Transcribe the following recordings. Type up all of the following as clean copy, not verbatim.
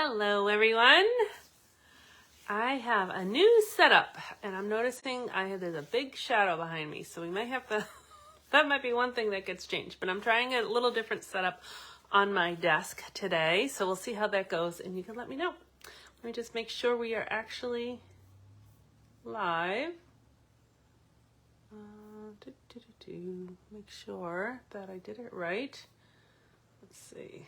Hello everyone. I have a new setup and I'm noticing there's a big shadow behind me, so we might have to, that might be one thing that gets changed, but I'm trying a little different setup on my desk today, so we'll see how that goes and you can let me know. Let me just make sure we are actually live. Make sure that I did it right. Let's see.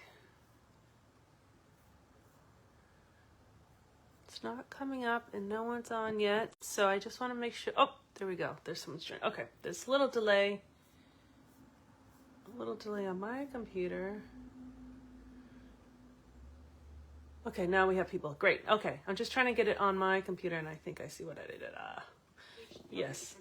It's not coming up and no one's on yet, so I just want to make sure. Oh, there we go. There's someone's joining. Okay, there's a little delay on my computer. Okay, now we have people. Great. Okay, I'm just trying to get it on my computer and I think I see what I did. Yes.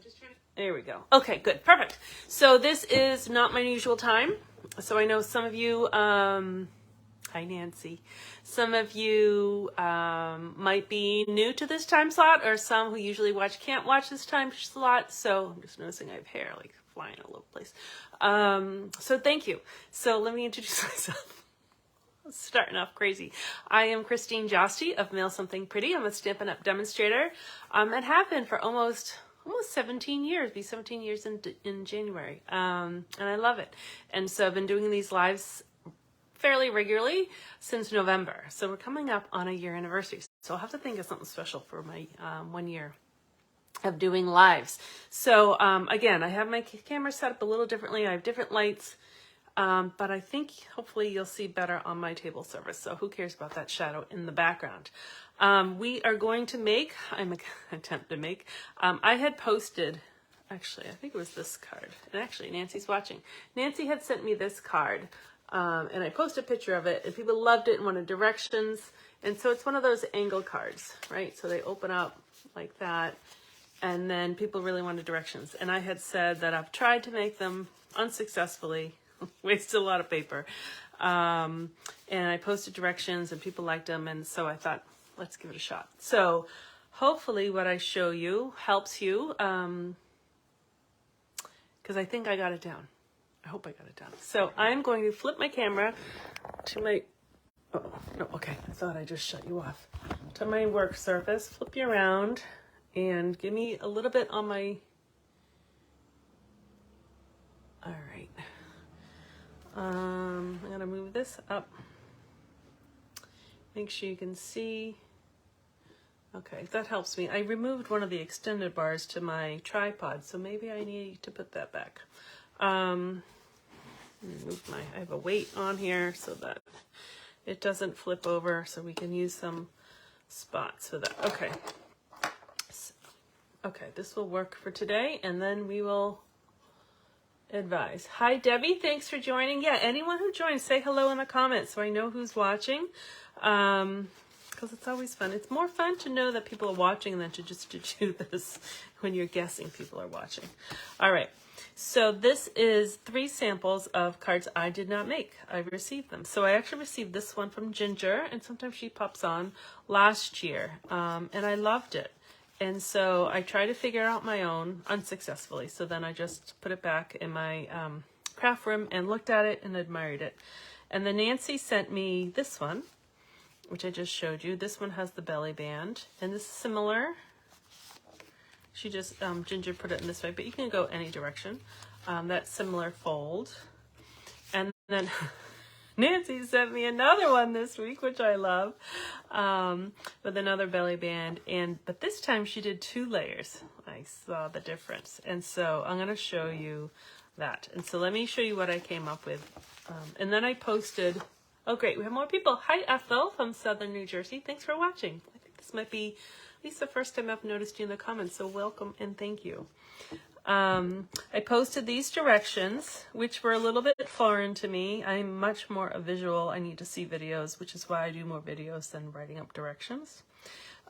There we go. Okay, good. Perfect. So this is not my usual time. So I know some of you, hi Nancy, some of you might be new to this time slot, or some who usually can't watch this time slot. So I'm just noticing I have hair like flying all over the place. So thank you. So let me introduce myself. Starting off crazy. I am Christine Josty of Mail Something Pretty. I'm a Stampin' Up! Demonstrator and have been for almost 17 years, be 17 years in January. And I love it. And so I've been doing these lives fairly regularly since November. So we're coming up on a year anniversary. So I'll have to think of something special for my 1 year of doing lives. So again, I have my camera set up a little differently. I have different lights. But I think hopefully you'll see better on my table service. So who cares about that shadow in the background? We are going to make, I'm going to attempt to make, I had posted, actually, I think it was this card. And actually, Nancy's watching. Nancy had sent me this card. And I posted a picture of it and people loved it and wanted directions. And so it's one of those angle cards, right? So they open up like that. And then people really wanted directions. And I had said that I've tried to make them unsuccessfully. Wasted a lot of paper. And I posted directions and people liked them. And so I thought, let's give it a shot. So hopefully what I show you helps you. Because I think I got it down. I hope I got it down. So I'm going to flip my camera to my, oh, no, okay. I thought I just shut you off. To my work surface, flip you around and give me a little bit on my, all right. I'm gonna move this up. Make sure you can see. Okay, that helps me. I removed one of the extended bars to my tripod, so maybe I need to put that back. I have a weight on here so that it doesn't flip over, so we can use some spots for that. Okay. Okay, this will work for today, and then we will advise. Hi Debbie, thanks for joining. Yeah, anyone who joins, say hello in the comments so I know who's watching, because it's always fun. It's more fun to know that people are watching than to just to do this when you're guessing people are watching. All right, so this is 3 samples of cards I did not make. I received them. So I actually received this one from Ginger, and sometimes she pops on, last year, and I loved it. And so I tried to figure out my own unsuccessfully. So then I just put it back in my craft room and looked at it and admired it. And then Nancy sent me this one, which I just showed you. This one has the belly band, and this is similar. She just, Ginger put it in this way, but you can go any direction. That similar fold. And then Nancy sent me another one this week, which I love, with another belly band. But this time she did 2 layers. I saw the difference. And so I'm going to show you that. And so let me show you what I came up with. And then I posted, oh great, we have more people. Hi Ethel from Southern New Jersey. Thanks for watching. I think this might be at least the first time I've noticed you in the comments. So welcome and thank you. I posted these directions, which were a little bit foreign to me. I'm much more a visual. I need to see videos, which is why I do more videos than writing up directions.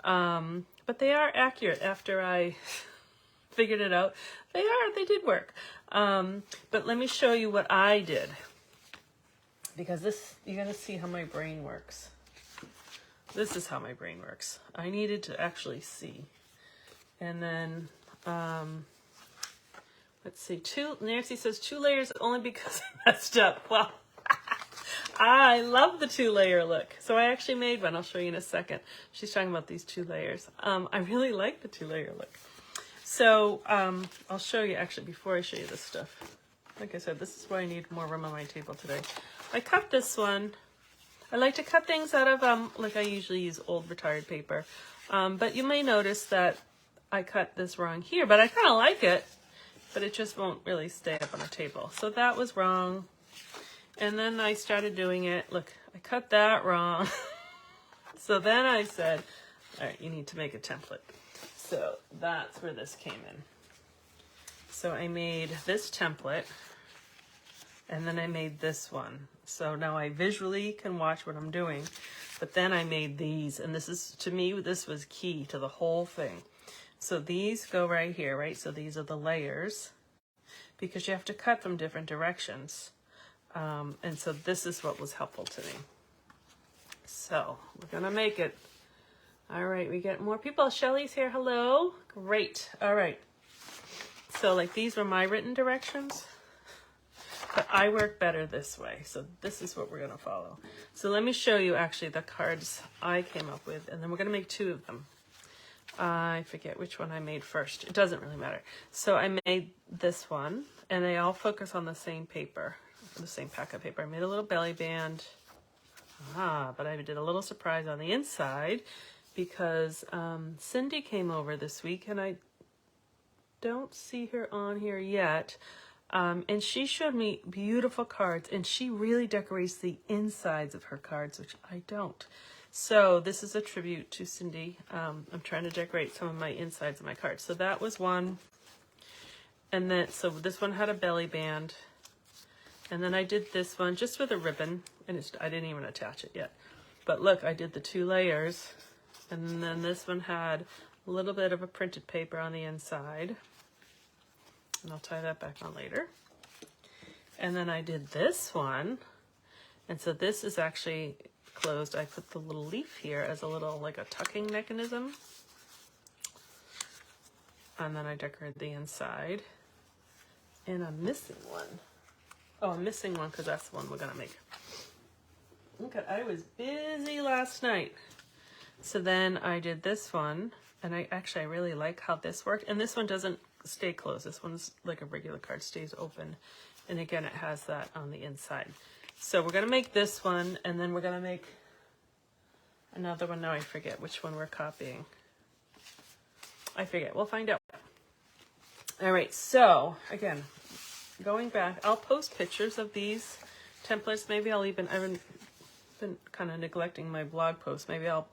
But they are accurate after I figured it out. They did work. But let me show you what I did, because you're going to see how my brain works. This is how my brain works. I needed to actually see. And then, let's see, Nancy says 2 layers only because I messed up. Well, I love the 2-layer look. So I actually made one. I'll show you in a second. She's talking about these 2 layers. I really like the 2-layer look. So I'll show you actually before I show you this stuff. Like I said, this is why I need more room on my table today. I cut this one. I like to cut things out of, like I usually use old retired paper. But you may notice that I cut this wrong here, but I kind of like it, but it just won't really stay up on the table. So that was wrong. And then I started doing it. Look, I cut that wrong. So then I said, all right, you need to make a template. So that's where this came in. So I made this template, and then I made this one. So now I visually can watch what I'm doing, but then I made these, and this is, to me, this was key to the whole thing. So these go right here, right? So these are the layers, because you have to cut from different directions. And so this is what was helpful to me. So we're gonna make it. All right, we get more people. Shelly's here, hello. Great, all right. So like these were my written directions, but I work better this way. So this is what we're gonna follow. So let me show you actually the cards I came up with, and then we're gonna make 2 of them. I forget which one I made first. It doesn't really matter. So I made this one, and they all focus on the same paper, the same pack of paper. I made a little belly band. But I did a little surprise on the inside because Cindy came over this week, and I don't see her on here yet. And she showed me beautiful cards, and she really decorates the insides of her cards, which I don't. So this is a tribute to Cindy. I'm trying to decorate some of my insides of my cards. So that was one. And then, so this one had a belly band. And then I did this one just with a ribbon, and I didn't even attach it yet. But look, I did the 2 layers. And then this one had a little bit of a printed paper on the inside. And I'll tie that back on later. And then I did this one. And so this is actually closed. I put the little leaf here as a little, like a tucking mechanism. And then I decorated the inside. And I'm missing one. Oh, I'm missing one because that's the one we're gonna make. Okay, I was busy last night. So then I did this one, and I really like how this worked. And this one doesn't stay closed. This one's like a regular card, stays open. And again, it has that on the inside. So we're gonna make this one, and then we're gonna make another one. Now I forget which one we're copying. I forget, we'll find out. All right, so again, going back, I'll post pictures of these templates. Maybe I've been kind of neglecting my blog post. Maybe I'll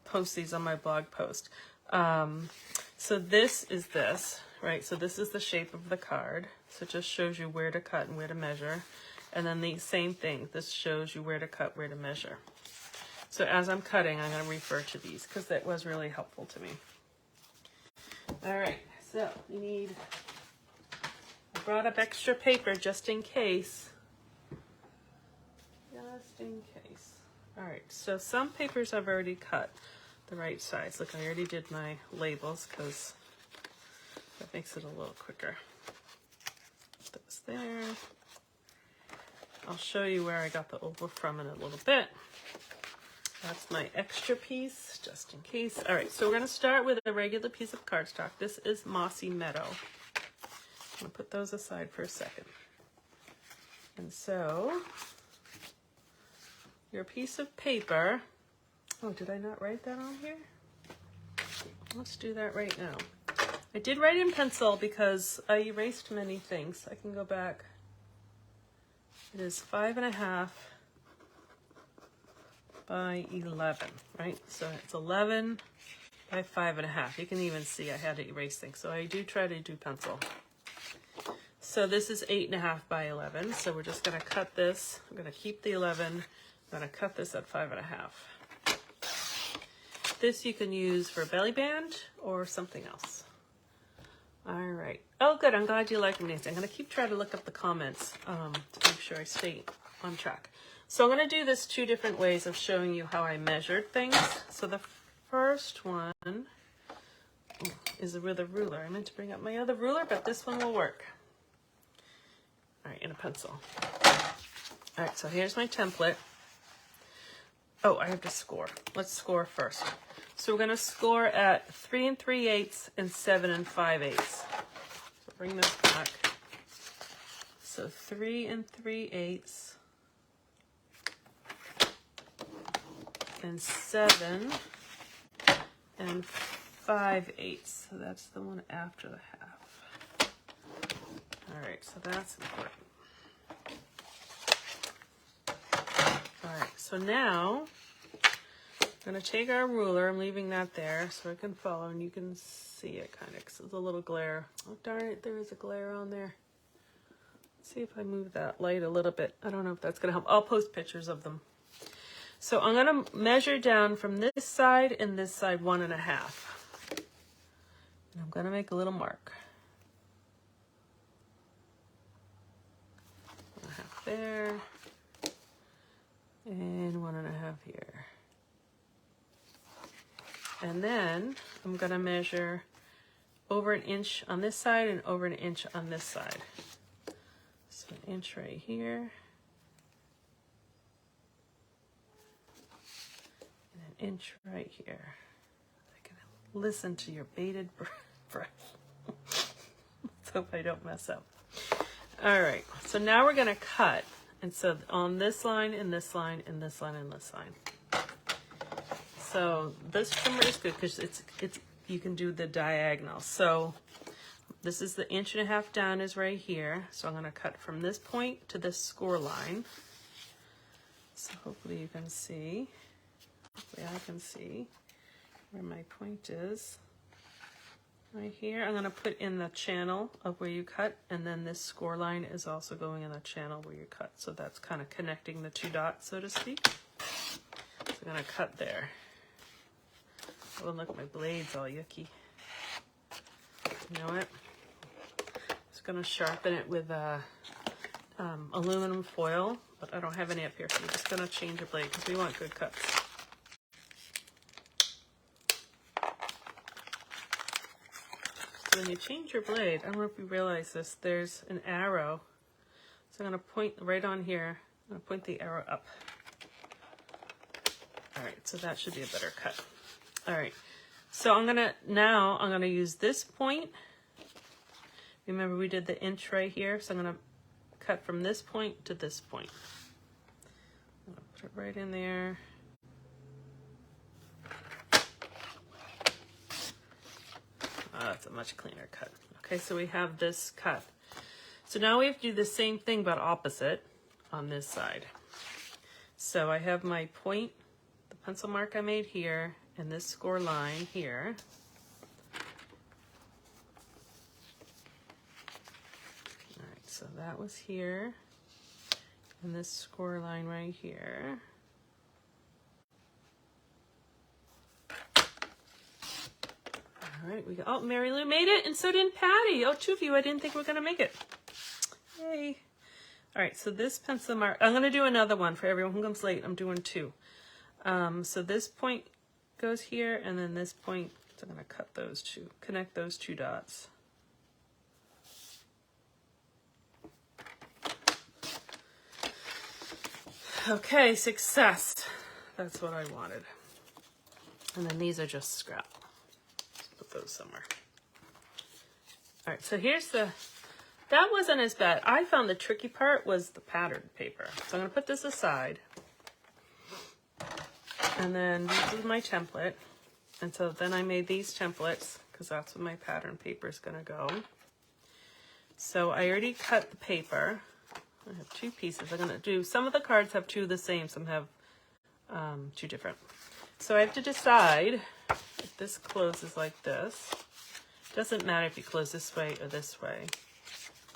post these on my blog post. So this is this, right? So this is the shape of the card. So it just shows you where to cut and where to measure. And then the same thing, this shows you where to cut, where to measure. So as I'm cutting, I'm going to refer to these because that was really helpful to me. All right, so I brought up extra paper just in case. Just in case. All right, so some papers I've already cut the right size. Look, I already did my labels because that makes it a little quicker. Put those there. I'll show you where I got the oval from in a little bit. That's my extra piece, just in case. All right, so we're going to start with a regular piece of cardstock. This is Mossy Meadow. I'm going to put those aside for a second. And so, your piece of paper. Oh, did I not write that on here? Let's do that right now. I did write in pencil because I erased many things. I can go back. It is 5.5 by 11, right? So it's 11 by 5.5. You can even see I had to erase things. So I do try to do pencil. So this is 8.5 by 11. So we're just going to cut this. I'm going to keep the 11. I'm going to cut this at 5.5. This you can use for a belly band or something else. All right. Oh, good. I'm glad you like them, Nancy. I'm going to keep trying to look up the comments to make sure I stay on track. So I'm going to do this 2 different ways of showing you how I measured things. So the first one is with a ruler. I meant to bring up my other ruler, but this one will work. All right, and a pencil. All right, so here's my template. Oh, I have to score. Let's score first. So we're going to score at 3 3/8 and 7 5/8. So bring this back. So 3 3/8 and 7 5/8. So that's the one after the half. All right, so that's important. All right, so now I'm going to take our ruler. I'm leaving that there so I can follow and you can see it kind of because there's a little glare. Oh, darn it, there is a glare on there. Let's see if I move that light a little bit. I don't know if that's going to help. I'll post pictures of them. So I'm going to measure down from this side and this side 1 1/2. And I'm going to make a little mark. 1 1/2 there. And 1 1/2 here. And then I'm going to measure over 1 inch on this side and over 1 inch on this side. So 1 inch right here. And 1 inch right here. I can listen to your bated breath. Let's hope I don't mess up. All right, so now we're going to cut. And so on this line, and this line, and this line, and this line. So this trimmer is good because it's you can do the diagonal. So this is the 1 1/2 inch down is right here. So I'm going to cut from this point to this score line. So hopefully you can see. Hopefully I can see where my point is. Right here, I'm going to put in the channel of where you cut, and then this score line is also going in the channel where you cut. So that's kind of connecting the 2 dots, so to speak. So I'm going to cut there. Oh, look, my blade's all yucky. You know what? Just going to sharpen it with aluminum foil, but I don't have any up here, so we're just going to change the blade because we want good cuts. When you change your blade, I don't know if you realize this, there's an arrow. So I'm going to point right on here. I'm going to point the arrow up. All right, so that should be a better cut. All right, so I'm going to use this point. Remember we did the inch right here, so I'm going to cut from this point to this point. I'm going to put it right in there. That's a much cleaner cut. Okay, so we have this cut. So now we have to do the same thing but opposite on this side. So I have my point, the pencil mark I made here, and this score line here. All right, so that was here, and this score line right here. All right, we got, oh, Mary Lou made it, and so did Patty. Oh, 2 of you, I didn't think we were going to make it. Yay. All right, so this pencil mark, I'm going to do another one for everyone who comes late. I'm doing 2. So this point goes here, and then this point, so I'm going to cut those 2, connect those 2 dots. Okay, success. That's what I wanted. And then these are just scrap. Those somewhere. All right, so here's that wasn't as bad. I found the tricky part was the patterned paper. So I'm going to put this aside. And then this is my template. And so then I made these templates because that's where my pattern paper is going to go. So I already cut the paper. I have 2 pieces. I'm going to do, some of the cards have 2 the same, some have 2 different. So I have to decide if this closes like this. Doesn't matter if you close this way or this way.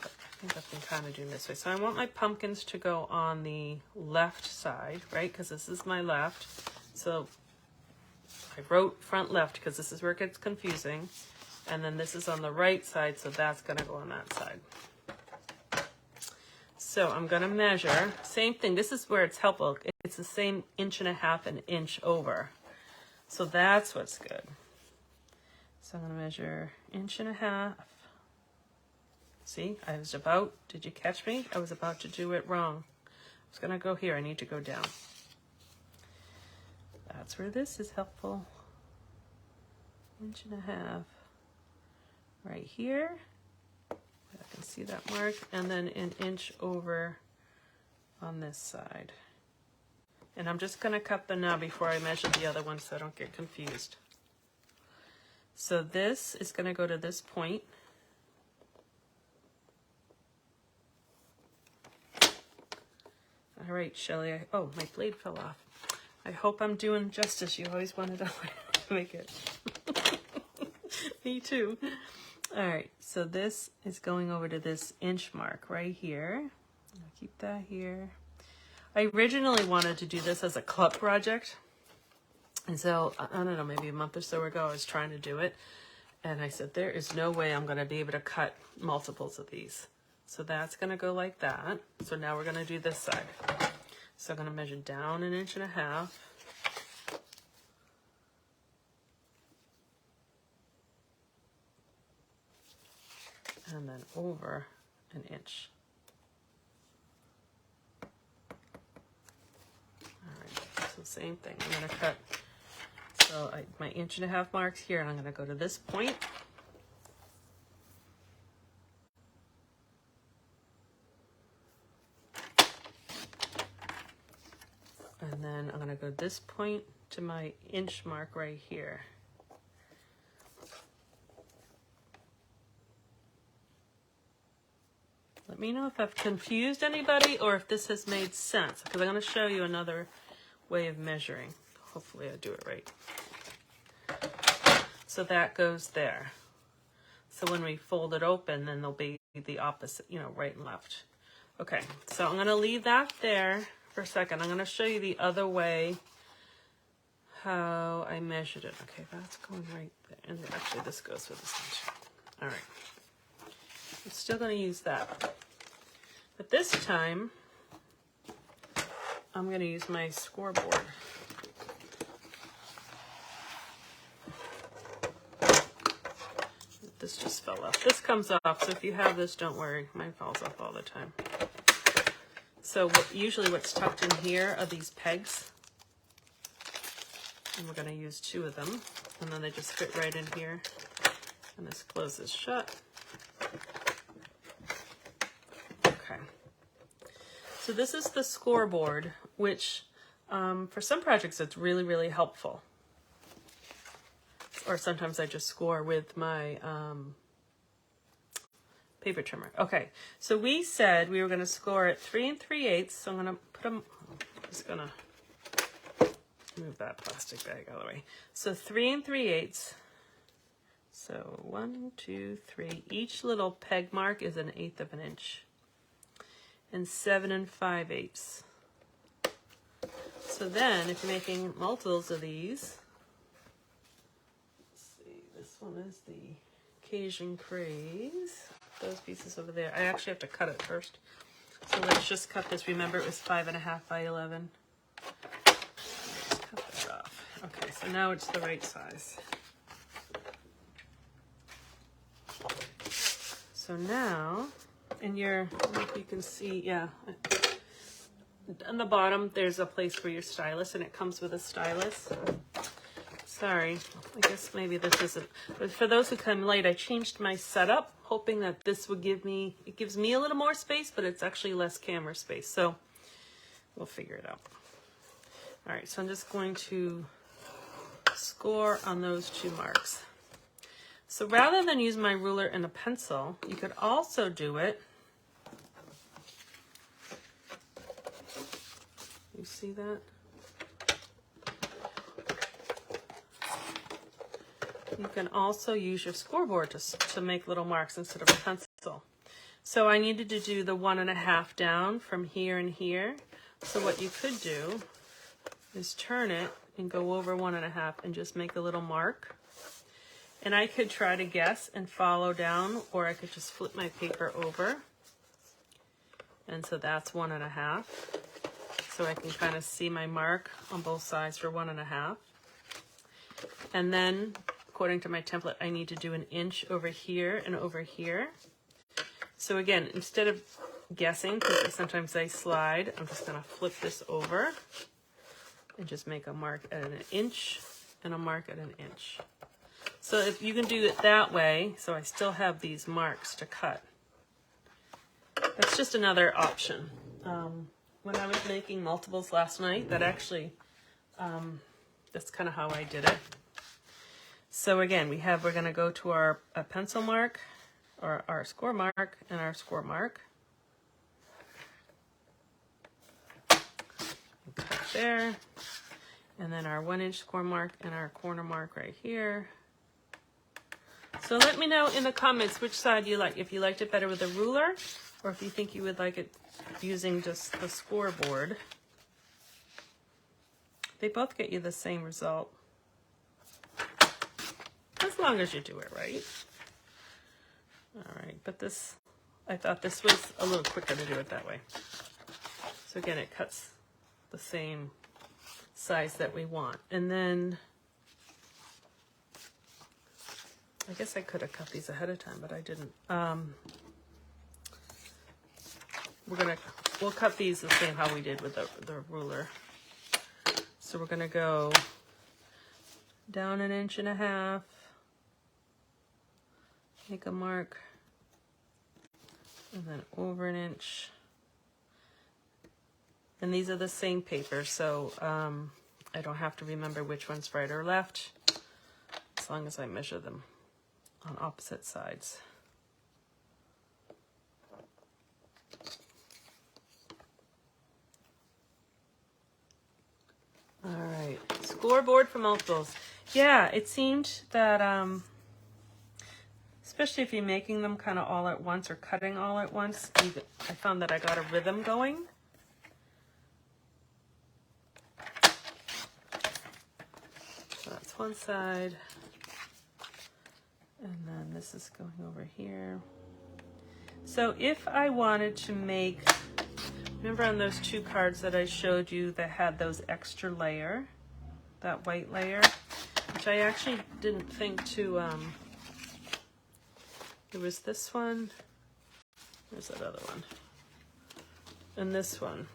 But I think I've been kind of doing this way. So I want my pumpkins to go on the left side, right? Because this is my left. So I wrote front left because this is where it gets confusing. And then this is on the right side, so that's going to go on that side. So I'm going to measure, same thing. This is where it's helpful. It's the same 1.5 inches, 1 inch over. So that's what's good. So I'm going to measure 1.5 inches. See, I was about, did you catch me? I was about to do it wrong. It's gonna go here, I need to go down. That's where this is helpful. 1.5 inches right here. I can see that mark, and then 1 inch over on this side. And I'm just gonna cut them now before I measure the other one so I don't get confused. So this is gonna go to this point. All right, Shelly, oh, my blade fell off. I hope I'm doing justice. You always wanted to make it. Me too. All right, so this is going over to this inch mark right here. I'll keep that here. I originally wanted to do this as a club project. And so, I don't know, maybe a month or so ago, I was trying to do it. And I said, there is no way I'm gonna be able to cut multiples of these. So that's gonna go like that. So now we're gonna do this side. So I'm gonna measure down 1.5 inches. And then over 1 inch. All right, so same thing. I'm gonna cut, so my 1.5 inch marks here, and I'm gonna go to this point. And then I'm gonna go this point to my inch mark right here. Let me know if I've confused anybody or if this has made sense, because I'm going to show you another way of measuring. Hopefully I do it right. So that goes there. So when we fold it open, then they'll be the opposite, you know, right and left. Okay, so I'm going to leave that there for a second. I'm going to show you the other way how I measured it. Okay, that's going right there. And actually this goes with this one too. All right. I'm still going to use that. But this time, I'm going to use my scoreboard. This just fell off. This comes off, so if you have this, don't worry. Mine falls off all the time. So usually what's tucked in here are these pegs. And we're going to use 2 of them. And then they just fit right in here. And this closes shut. Okay. So this is the scoreboard, which for some projects it's really, really helpful. Or sometimes I just score with my paper trimmer. Okay, so we said we were going to score at 3 3/8. So I'm going to put them, I'm just going to move that plastic bag out of the way. So 3 3/8. So 1, 2, 3. Each little peg mark is 1/8 of an inch. And 7 5/8. So then if you're making multiples of these, let's see, this one is the Cajun Craze. Those pieces over there. I actually have to cut it first. So let's just cut this. Remember, it was 5.5 by 11. Let's cut that off. Okay, so now it's the right size. So now, in your, I don't know if you can see, yeah, on the bottom, there's a place for your stylus, and it comes with a stylus. Sorry, I guess maybe this isn't, but for those who come late, I changed my setup, hoping that this would give me, it gives me a little more space, but it's actually less camera space, so we'll figure it out. All right, so I'm just going to score on those 2 marks. So rather than use my ruler and a pencil, you could also do it, you see that? You can also use your scoreboard to make little marks instead of a pencil. So I needed to do the 1.5 down from here and here. So what you could do is turn it and go over 1.5 and just make a little mark. And I could try to guess and follow down, or I could just flip my paper over. And so that's 1.5. So I can kind of see my mark on both sides for 1.5. And then, according to my template, I need to do 1 inch over here and over here. So again, instead of guessing because sometimes they slide, I'm just going to flip this over and just make a mark at an inch and a mark at an inch. So if you can do it that way, so I still have these marks to cut. That's just another option. When I was making multiples last night, that actually, that's kind of how I did it. So again, we're going to go to our pencil mark, or our score mark, and our score mark. Cut there. And then our 1 inch score mark and our corner mark right here. So let me know in the comments which side you like, if you liked it better with a ruler, or if you think you would like it using just the scoreboard. They both get you the same result, as long as you do it right. All right, but this, I thought this was a little quicker to do it that way. So again, it cuts the same size that we want. And then, I guess I could have cut these ahead of time, but I didn't. We'll cut these the same how we did with the ruler. So we're gonna go down 1.5 inches, make a mark, and then over 1 inch. And these are the same paper, so I don't have to remember which one's right or left, as long as I measure them on opposite sides. All right, scoreboard for multiples. Yeah, it seemed that, especially if you're making them kind of all at once or cutting all at once, I found that I got a rhythm going. So that's one side. And then this is going over here. So if I wanted to make, remember on those 2 cards that I showed you that had those extra layer, that white layer, which I actually didn't think to, there was this one, there's that other one, and this one.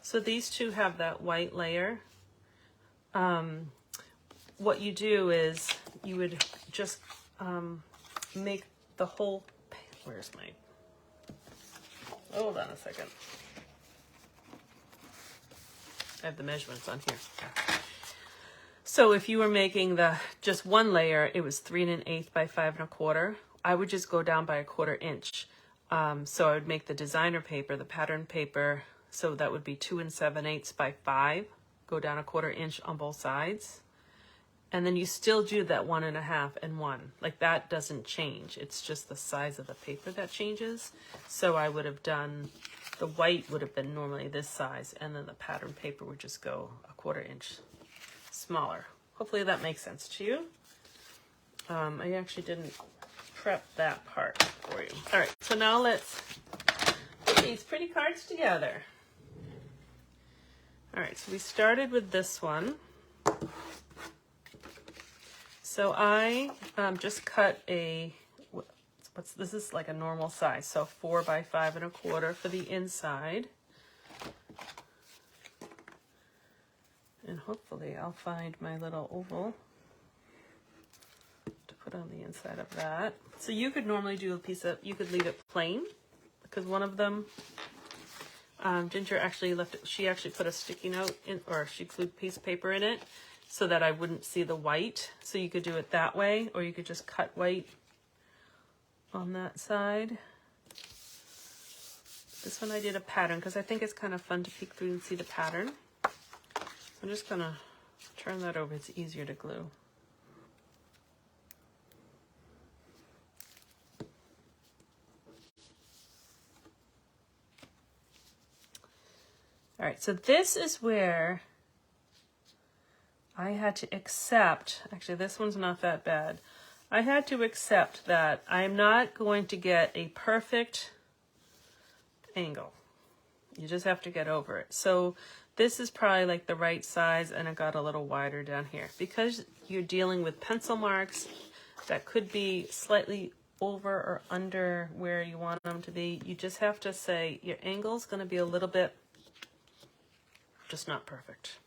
So these 2 have that white layer. What you do is you would just make the whole, where's my, hold on a second. I have the measurements on here. So if you were making just one layer, it was 3 1/8 by 5 1/4. I would just go down by 1/4 inch. So I would make the designer paper, the pattern paper, so that would be 2 7/8 by 5. Go down 1/4 inch on both sides. And then you still do that 1.5 and 1. Like that doesn't change. It's just the size of the paper that changes. So I would have done, the white would have been normally this size, and then the pattern paper would just go 1/4 inch smaller. Hopefully that makes sense to you. I actually didn't prep that part for you. All right, so now let's put these pretty cards together. All right, so we started with this one. So I just cut this is like a normal size, so 4 by 5 1/4 for the inside. And hopefully I'll find my little oval to put on the inside of that. So you could normally do you could leave it plain, because one of them, Ginger actually she actually put a sticky note in, or she glued a piece of paper in it, so that I wouldn't see the white. So you could do it that way, or you could just cut white on that side. This one I did a pattern, because I think it's kind of fun to peek through and see the pattern. I'm just gonna turn that over, it's easier to glue. All right, so this is where I had to accept, actually this one's not that bad. I had to accept that I'm not going to get a perfect angle. You just have to get over it. So this is probably like the right size, and it got a little wider down here. Because you're dealing with pencil marks that could be slightly over or under where you want them to be. You just have to say your angle's going to be a little bit just not perfect.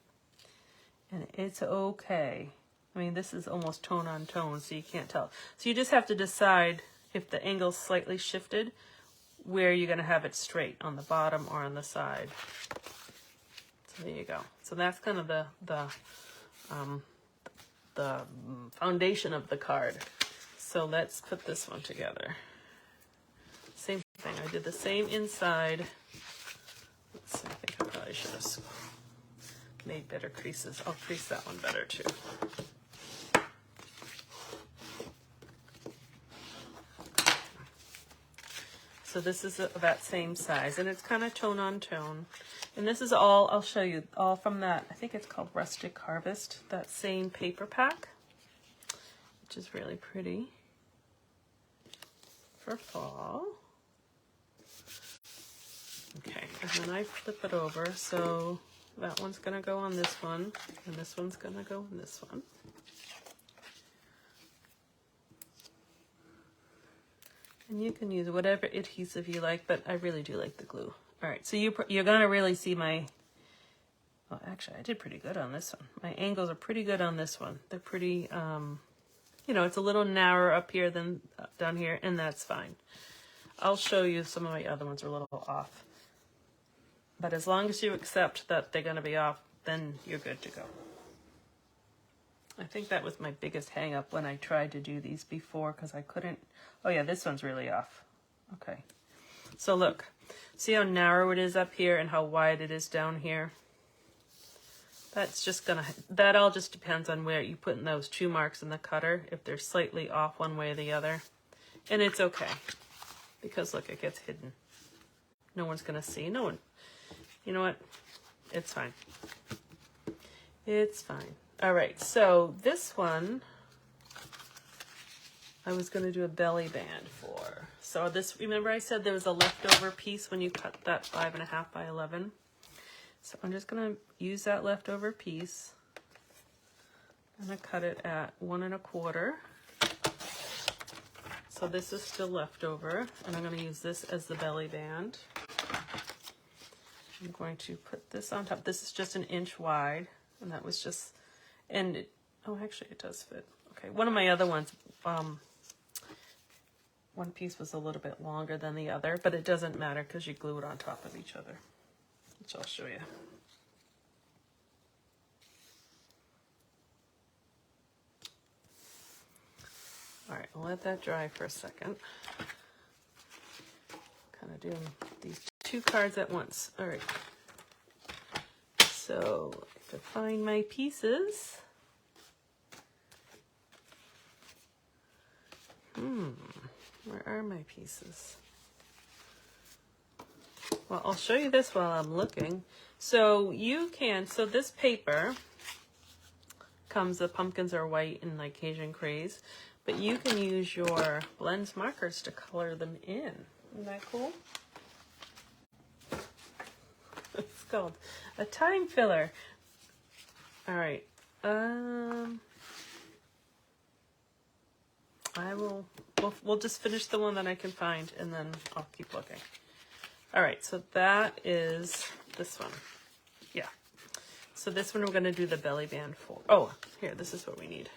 And it's okay. I mean, this is almost tone on tone, so you can't tell. So you just have to decide if the angle's slightly shifted, where you're going to have it straight, on the bottom or on the side. So there you go. So that's kind of the foundation of the card. So let's put this one together. Same thing. I did the same inside. Let's see, I think I probably should have made better creases. I'll crease that one better too. So this is that same size, and it's kind of tone on tone. And this is all, I'll show you, all from that, I think it's called Rustic Harvest, that same paper pack, which is really pretty for fall. Okay, and then I flip it over, so that one's going to go on this one, and this one's going to go on this one. And you can use whatever adhesive you like, but I really do like the glue. All right, so you're going to really see my, well, actually, I did pretty good on this one. My angles are pretty good on this one. They're pretty, you know, it's a little narrower up here than down here, and that's fine. I'll show you some of my other ones are a little off. But as long as you accept that they're going to be off, then you're good to go. I think that was my biggest hang up when I tried to do these before, because I couldn't. Oh yeah, this one's really off. Okay. So look, see how narrow it is up here and how wide it is down here? That's just gonna, that all just depends on where you put in those 2 marks in the cutter, if they're slightly off one way or the other. And it's okay, because look, it gets hidden. No one's gonna see, no one. You know what? It's fine. It's fine. All right, so this one, I was going to do a belly band for. So this, remember I said there was a leftover piece when you cut that 5.5 by 11. So I'm just going to use that leftover piece. I'm going to cut it at 1 1/4. So this is still leftover, and I'm going to use this as the belly band. I'm going to put this on top. This is just 1 inch wide, and that was just, and it, oh, actually it does fit. Okay, one of my other ones, one piece was a little bit longer than the other, but it doesn't matter because you glue it on top of each other, which I'll show you. All right, I'll let that dry for a second. Kind of doing these 2 cards at once. All right. So I have to find my pieces. Where are my pieces? Well, I'll show you this while I'm looking. So you can, so this paper comes, the pumpkins are white and like Cajun craze, but you can use your blends markers to color them in. Isn't that cool? It's called a time filler. All right. We'll just finish the one that I can find, and then I'll keep looking. All right, so that is this one. Yeah. So this one we're going to do the belly band for. Oh, here, this is what we need.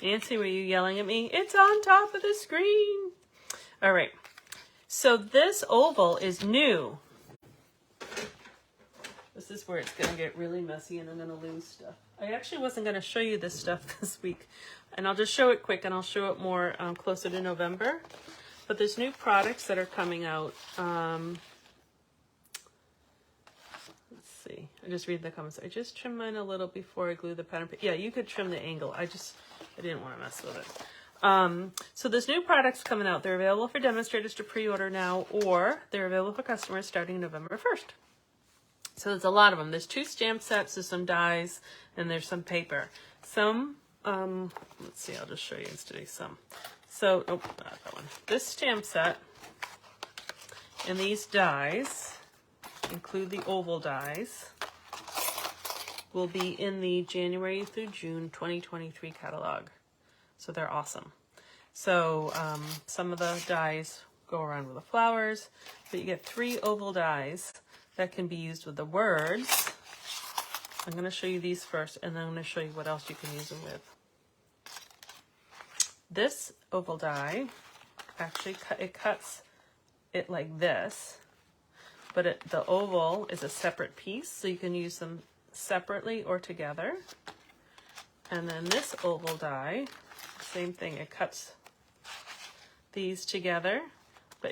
Nancy, were you yelling at me? It's on top of the screen. All right. So this oval is new. This is where it's going to get really messy and I'm going to lose stuff. I actually wasn't going to show you this stuff this week, and I'll just show it quick, and I'll show it more closer to November. But there's new products that are coming out. Let's see. I just read the comments. I just trimmed mine a little before I glue the pattern. Yeah, you could trim the angle. I didn't want to mess with it. So there's new products coming out. They're available for demonstrators to pre-order now, or they're available for customers starting November 1st. So there's a lot of them. There's 2 stamp sets, there's some dies, and there's some paper. Some, let's see, I'll just show you instead of some. So, oh, not that one. This stamp set and these dies, include the oval dies, will be in the January through June 2023 catalog. So they're awesome. So some of the dies go around with the flowers, but you get 3 oval dies that can be used with the words. I'm going to show you these first, and then I'm going to show you what else you can use them with. This oval die, actually it cuts it like this, but the oval is a separate piece, so you can use them separately or together. And then this oval die, same thing, it cuts these together,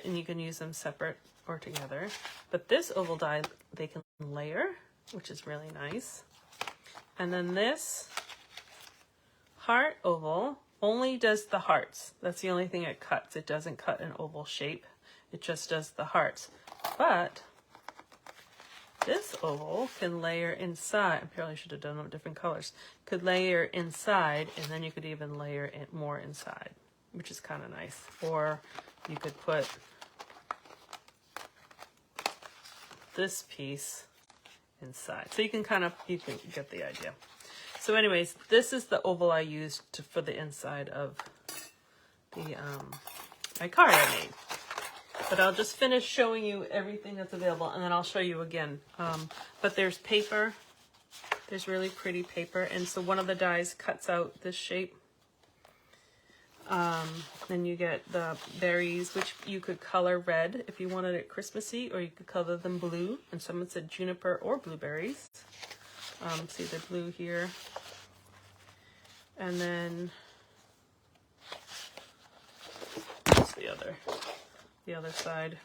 and you can use them separate or together. But this oval die, they can layer, which is really nice. And then this heart oval only does the hearts. That's the only thing it cuts. It doesn't cut an oval shape. It just does the hearts. But this oval can layer inside. I probably should have done them different colors. Could layer inside, and then you could even layer it more inside, which is kind of nice. Or you could put this piece inside. So you can get the idea. So anyways, this is the oval I used for the inside of the my card I made. But I'll just finish showing you everything that's available, and then I'll show you again. But there's paper. There's really pretty paper, and so one of the dies cuts out this shape. Then you get the berries, which you could color red if you wanted it Christmassy, or you could color them blue. And someone said juniper or blueberries. See the blue here. And then what's the other side,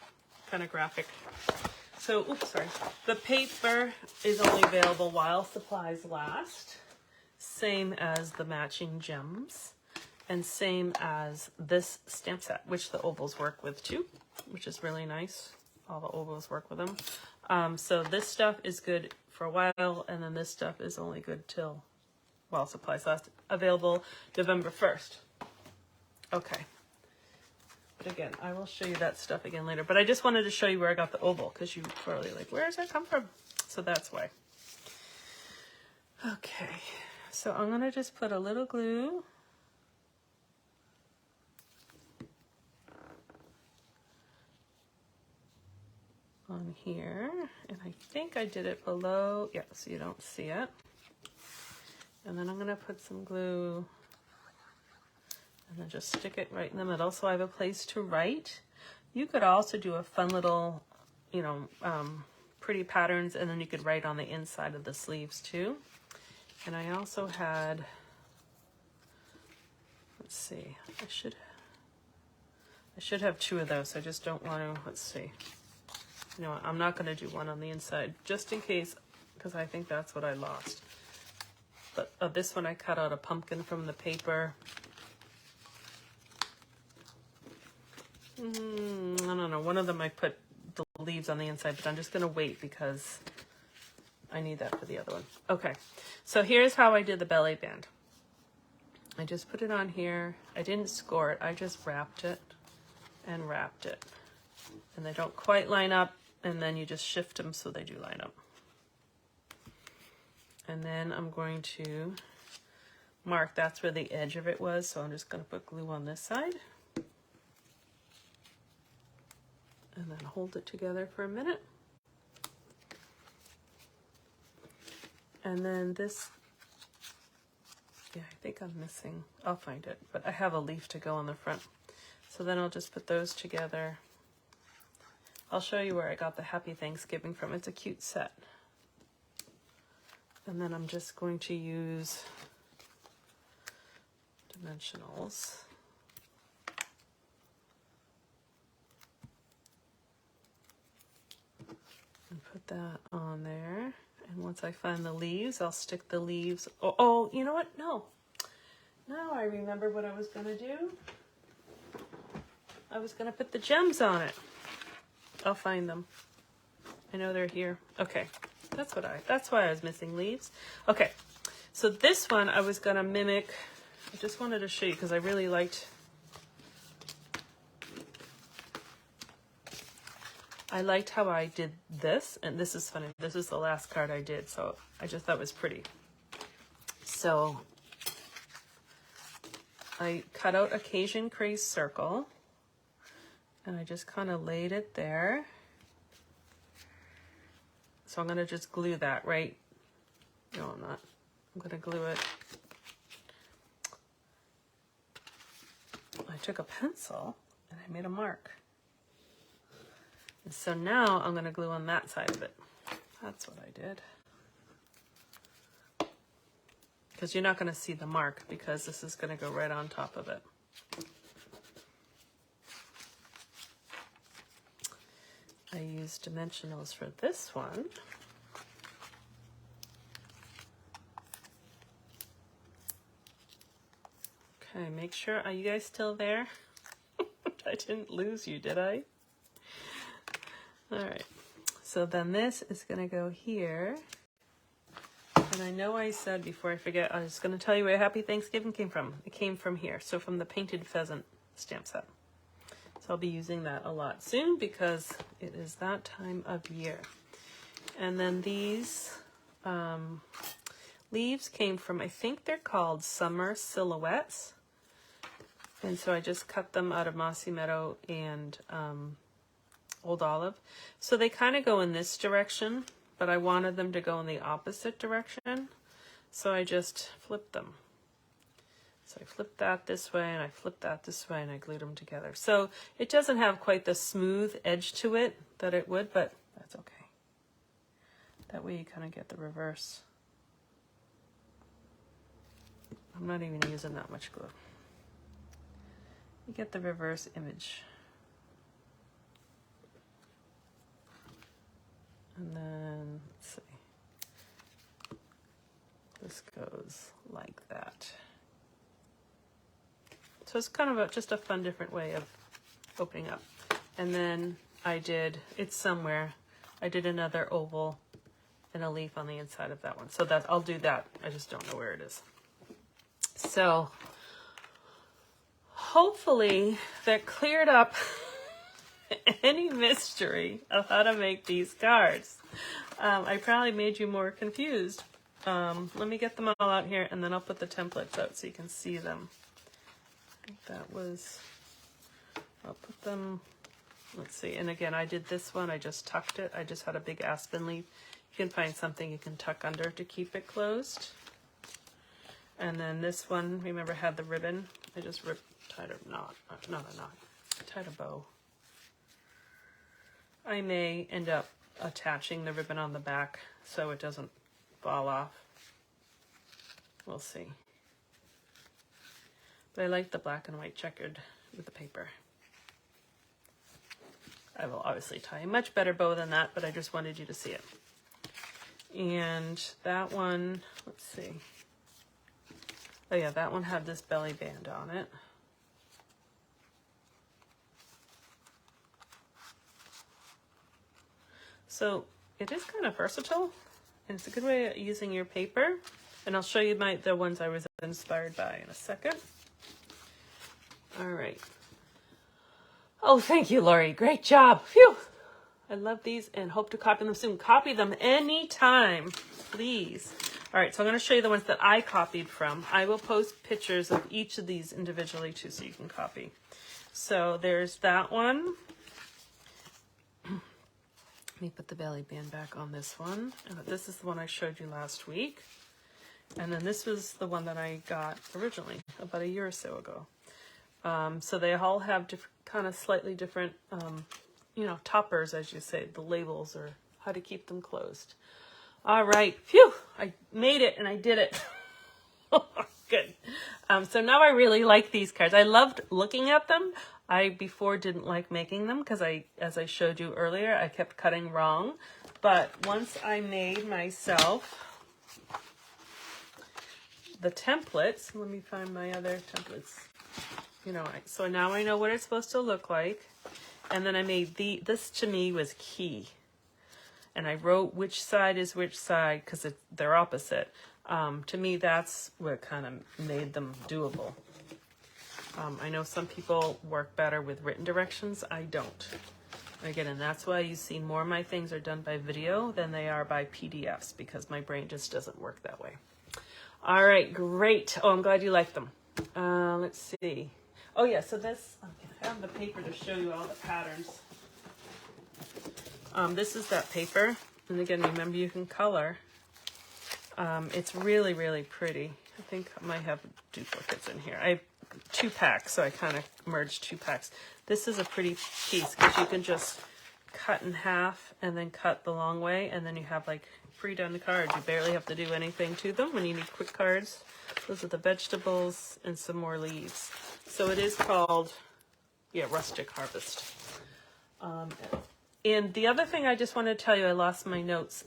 kind of graphic. So, oops, sorry. The paper is only available while supplies last. Same as the matching gems. And same as this stamp set, which the ovals work with too, which is really nice. All the ovals work with them. So this stuff is good for a while, and then this stuff is only good till while supplies last. Available November 1st. Okay. But again, I will show you that stuff again later. But I just wanted to show you where I got the oval, because you probably like, where does that come from? So that's why. Okay. So I'm going to just put a little glue on here, and I think I did it below, yeah, so you don't see it. And then I'm going to put some glue and then just stick it right in the middle so I have a place to write. You could also do a fun little, you know, pretty patterns, and then you could write on the inside of the sleeves too. And I also had, let's see, I should have 2 of those. I just don't want to, let's see. You know what, I'm not going to do one on the inside, just in case, because I think that's what I lost. But this one I cut out a pumpkin from the paper. I don't know, one of them I put the leaves on the inside, but I'm just going to wait because I need that for the other one. Okay, so here's how I did the belly band. I just put it on here. I didn't score it, I just wrapped it and wrapped it. And they don't quite line up, and then you just shift them so they do line up. And then I'm going to mark, that's where the edge of it was, so I'm just going to put glue on this side. And then hold it together for a minute. And then this, yeah, I think I'm missing, I'll find it, but I have a leaf to go on the front. So then I'll just put those together. I'll show you where I got the Happy Thanksgiving from. It's a cute set. And then I'm just going to use dimensionals. And put that on there. And once I find the leaves, I'll stick the leaves. Oh, you know what? No. Now I remember what I was going to do. I was going to put the gems on it. I'll find them. I know they're here. Okay. That's why I was missing leaves. Okay. So this one I was going to mimic. I just wanted to show you because I really liked, how I did this, and this is funny. This is the last card I did, so I just thought it was pretty. So I cut out a Cajun crease circle and I just kind of laid it there. So I'm going to just glue that right. No, I'm not. I'm going to glue it. I took a pencil and I made a mark. And so now I'm going to glue on that side of it. That's what I did. Because you're not going to see the mark because this is going to go right on top of it. I used dimensionals for this one. Okay, make sure, are you guys still there? I didn't lose you, did I? All right, so then this is going to go here. And I know I said before I forget, I was going to tell you where Happy Thanksgiving came from. It came from here, so from the Painted Pheasant stamp set. So I'll be using that a lot soon because it is that time of year. And then these leaves came from, I think they're called Summer Silhouettes. And so I just cut them out of Mossy Meadow and Old Olive. So they kind of go in this direction, but I wanted them to go in the opposite direction. So I just flipped them. So I flipped that this way and I flipped that this way and I glued them together. So it doesn't have quite the smooth edge to it that it would, but that's okay. That way you kind of get the reverse. I'm not even using that much glue. You get the reverse image. And then, let's see. This goes like that. So it's kind of just a fun, different way of opening up. And then I did, it's somewhere, I did another oval and a leaf on the inside of that one. So that I'll do that. I just don't know where it is. So hopefully that cleared up any mystery of how to make these cards. I probably made you more confused. Let me get them all out here and then I'll put the templates out so you can see them. I think that was, I'll put them, let's see. And again, I did this one, I just tucked it. I just had a big aspen leaf. You can find something you can tuck under to keep it closed. And then this one, remember, had the ribbon. I just tied a knot, not a knot, tied a bow. I may end up attaching the ribbon on the back so it doesn't fall off. We'll see. But I like the black and white checkered with the paper. I will obviously tie a much better bow than that, but I just wanted you to see it. And that one, let's see. Oh yeah, that one had this belly band on it. So it is kind of versatile, and it's a good way of using your paper. And I'll show you the ones I was inspired by in a second. All right. Oh, thank you, Lori. Great job. Phew. I love these and hope to copy them soon. Copy them anytime, please. All right, so I'm going to show you the ones that I copied from. I will post pictures of each of these individually too, so you can copy. So there's that one. Let me put the belly band back on this one. This is the one I showed you last week. And then this was the one that I got originally about a year or so ago. So they all have different, kind of slightly different, you know, toppers, as you say, the labels or how to keep them closed. All right, phew, I made it and I did it. Good. So now I really like these cards. I loved looking at them. I before didn't like making them because as I showed you earlier, I kept cutting wrong. But once I made myself the templates, let me find my other templates. You know, so now I know what it's supposed to look like. And then I made this to me was key. And I wrote which side is which side because they're opposite. To me, that's what kind of made them doable. I know some people work better with written directions. I don't. Again, and that's why you see more of my things are done by video than they are by PDFs because my brain just doesn't work that way. All right, great. Oh, I'm glad you like them. Let's see. Oh yeah, so this, I have the paper to show you all the patterns. This is that paper. And again, remember you can color. It's really, really pretty. I think I might have duplicates in here. I have 2 packs, so I kind of merged 2 packs. This is a pretty piece because you can just cut in half and then cut the long way, and then you have like free done cards. You barely have to do anything to them when you need quick cards. Those are the vegetables and some more leaves. So it is called, yeah, Rustic Harvest. And the other thing I just wanted to tell you, I lost my notes.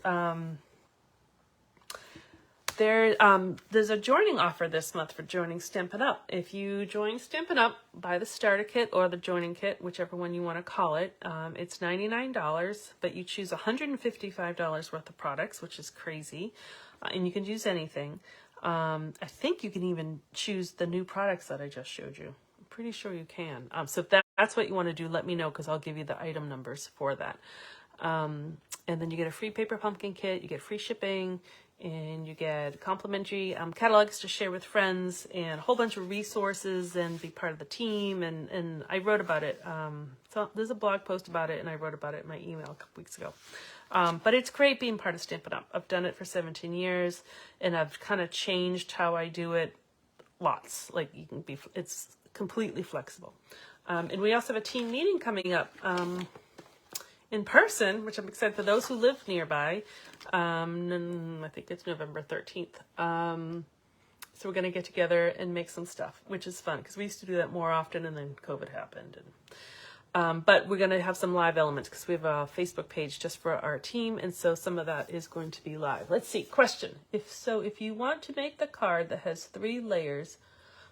There's a joining offer this month for joining Stampin' Up. If you join Stampin' Up, buy the starter kit or the joining kit, whichever one you want to call it. It's $99, but you choose $155 worth of products, which is crazy. And you can use anything. I think you can even choose the new products that I just showed you. I'm pretty sure you can. So if that's what you want to do, let me know because I'll give you the item numbers for that. And then you get a free paper pumpkin kit, you get free shipping, and you get complimentary catalogs to share with friends and a whole bunch of resources and be part of the team. And I wrote about it. So there's a blog post about it, and I wrote about it in my email a couple weeks ago. But it's great being part of Stampin' Up. I've done it for 17 years, and I've kind of changed how I do it lots. Like it's completely flexible. And we also have a team meeting coming up in person, which I'm excited for those who live nearby. I think it's November 13th. So we're going to get together and make some stuff, which is fun because we used to do that more often, and then COVID happened. But we're going to have some live elements because we have a Facebook page just for our team, and so some of that is going to be live. Let's see. Question. If you want to make the card that has 3 layers,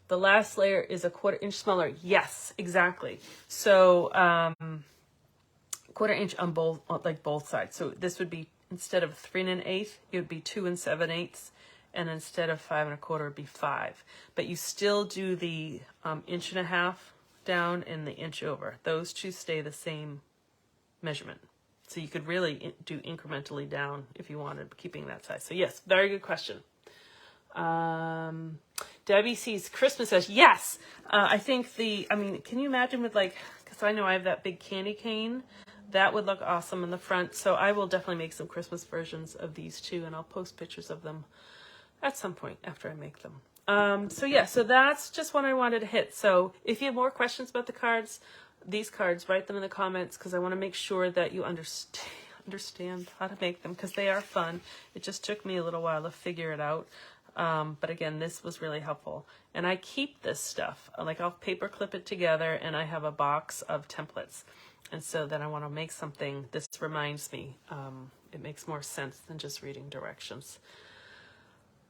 the last layer is a 1/4 inch smaller. Yes, exactly. So 1/4 inch on both sides. So this would be, instead of 3 1/8, it would be 2 7/8, and instead of 5 1/4, it'd be 5. But you still do the 1.5 inches down and the inch over. Those 2 stay the same measurement. So you could really do incrementally down if you wanted, keeping that size. So yes, very good question. Debbie sees Christmas as yes. I think can you imagine with because I know I have that big candy cane. That would look awesome in the front. So I will definitely make some Christmas versions of these 2, and I'll post pictures of them at some point after I make them. So that's just what I wanted to hit. So if you have more questions about the cards, these cards, write them in the comments because I want to make sure that you understand how to make them because they are fun. It just took me a little while to figure it out. But again, this was really helpful. And I keep this stuff. I'll paper clip it together, and I have a box of templates. And so then I want to make something. This reminds me. It makes more sense than just reading directions.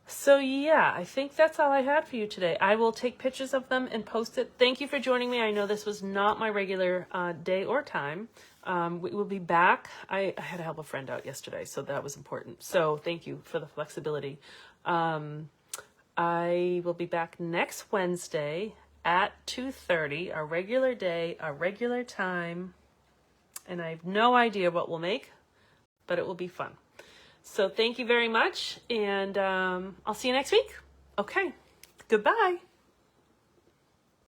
So yeah, I think that's all I had for you today. I will take pictures of them and post it. Thank you for joining me. I know this was not my regular day or time. We will be back. I had to help a friend out yesterday, so that was important. So thank you for the flexibility. I will be back next Wednesday at 2:30, our regular day, our regular time. And I have no idea what we'll make, but it will be fun. So thank you very much, and I'll see you next week. Okay, goodbye.